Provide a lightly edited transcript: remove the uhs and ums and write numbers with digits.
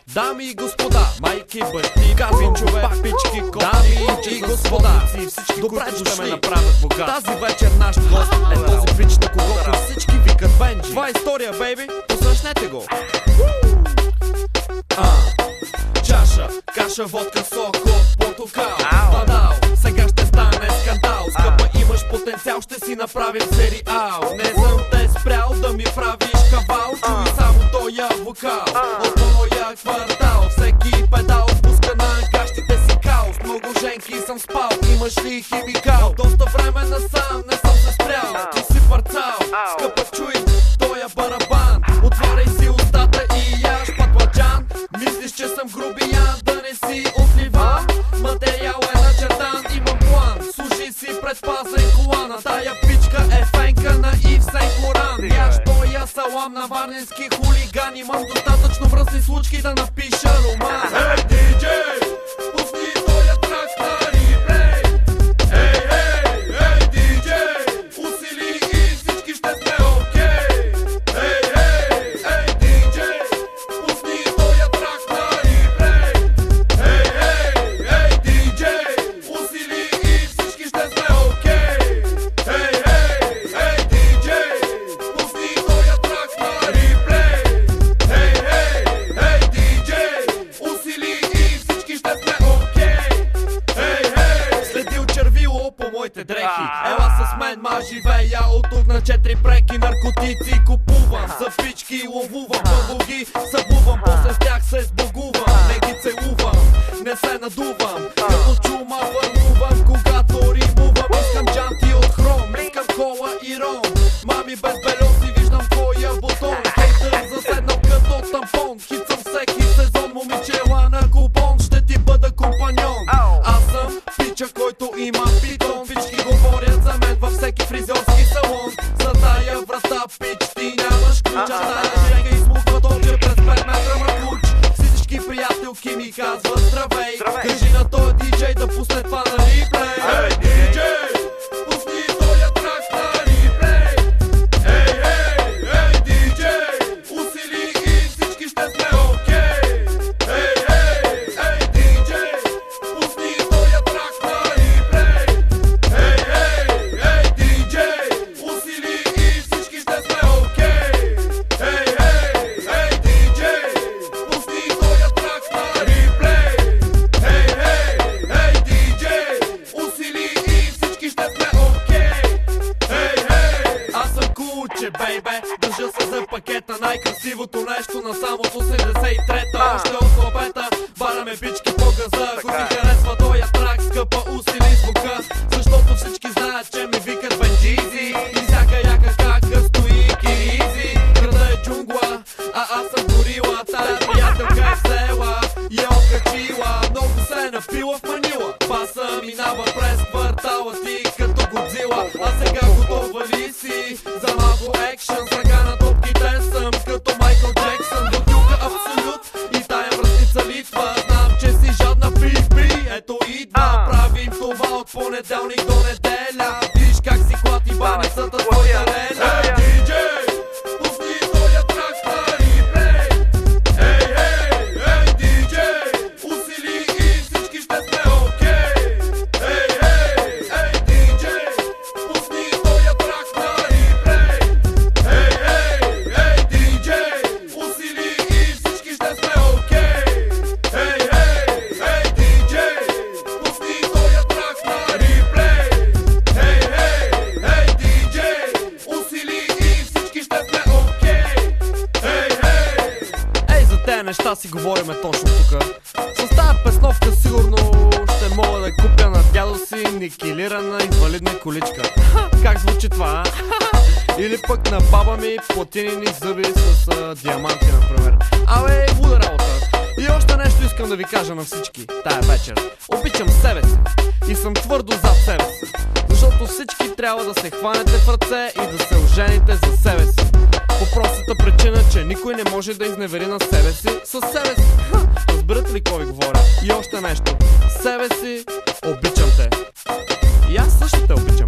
Дами и господа, майки, бащи, кафинчове, папички, дами и господа, всички, които ще ме направят богат. Тази вечер наш гост е този пич, на когото всички викат Бенджи. Това е история, бейби, посрещнете го. Чаша, каша, водка, сок от портокал. Бадал, сега ще стане скандал. Скъпа, имаш потенциал, ще си направим сериал. Не съм те спрял да ми правиш кавал. Чуй само тоя вокал от моя квартал. Всеки педал пуска на гащите си каос. Много женки съм спал, имаш ли химикал? Доста време насам, не съм се спрял. Ти си парцал, скъпа, чуй тоя барабан. Отваряй си устата и яш патладжан. Мислиш, че съм грубиян, да не си отливан. Материал е начертан, имам план. Служи си предпазен колана. Тая пичка е фенка на Ив Сен Лоран. Яш тоя салам на варненски хулиган. Имам достатъчно връзни случки да напиша роман. Ей, диджей, пусни тоя трак на реплей. Ей, ей, ей, диджей, усили и всички ще сме окей. Ей, ей, ей, диджей, пусни тоя трак на реплей. Ей, ей, ей, диджей, усили и всички ще сме окей. Ей, ей, ей, диджей, пусни тоя трак на реплей. Ей, ей, ей, диджей, усили и всички ще сме окей. Ей, ей. Следил червило по моите дрехи. Ела с мен, ма живея от тук на 4 преки. Наркотици купувам, за пички ловувам. Първо ги събувам, после с тях се сбогувам. Не ги целувам, не се надувам. Като чума върлувам, когато римувам. Искам джанти от хром, искам кола и ром. Мами без белоси, виждам твоя бутон. Хейтър заседнал като тампон. Хит съм всеки сезон, момичела на купон. Ще ти бъда компаньон. Аз съм пича, който има питон. Всички говорят за мен във всеки фризьорски салон. За тая врата, пич, ти нямаш ключ. А тая женга измуква точи през 5 метра мъркуч. Всички приятелки ми казват здравей. Кажи на този диджей да пусне това на реплей. Ей, диджей, пусни тоя трак на реплей. Ей, ей, ей, диджей, усили и всички ще сме окей. Ей, ей, ей, диджей, пусни тоя трак на реплей. Ей, ей, ей, диджей, усили и всички ще сме окей. Ей, ей, ей, диджей, пусни тоя трак на реплей. Ей, ей, ей, диджей, усили и всички ще сме окей. Ей, ей. Аз съм куче, бейбе, държа се за пакета. Най-красивото нещо на само 83-та. Още от хлопета, бараме бички по газа. Ако ти харесва тоя трак, скъпа, усили звука. Защото всички знаят, че ми викат Бенджизи. И всяка яка кака стои киризи. Града е джунгла, а аз съм горила. Тая приятелка е взела и е откачила. Много се е напила в Манила. Баса минава през квартала ти като Годзила. А сега готова ли си за малко екшън? С ръка на топките съм като Майкъл Джексън. Бутилка абсолют и тая връзница литва. Знам, че си жадна пи-пи, ето идва. Правим това от понеделник до неделя. Виж как си клати баницата твоята леля. Ей, диджей, пусни тоя трак на реплей. Ей, ей, ей, диджей, усили и всички ще сме окей. Ей, ей, ей, диджей, пусни тоя трак на реплей. Ей, ей, ей, диджей, усили и всички ще сме окей. Ей, ей, ей, диджей, пусни тоя трак на реплей. Ей, ей, ей, диджей, усили и всички ще сме окей. Ей, ей. Ей, за тези неща си говориме точно тука. С тази песновка сигурно ще мога да купя на дядо си никелирана инвалидна количка. Как звучи това, а? Или пък на баба ми платинени зъби с диаманти, например. Абе, луда работа. И още нещо искам да ви кажа на всички тая вечер. Обичам себе си и съм твърдо зад себе си. Защото всички трябва да се хванете в ръце и да се ожените за себе си. По простата причина, че никой не може да изневери на себе си със себе си. Разбирате ли кой ви говоря? И още нещо. Себе си, обичам те. И аз също те обичам.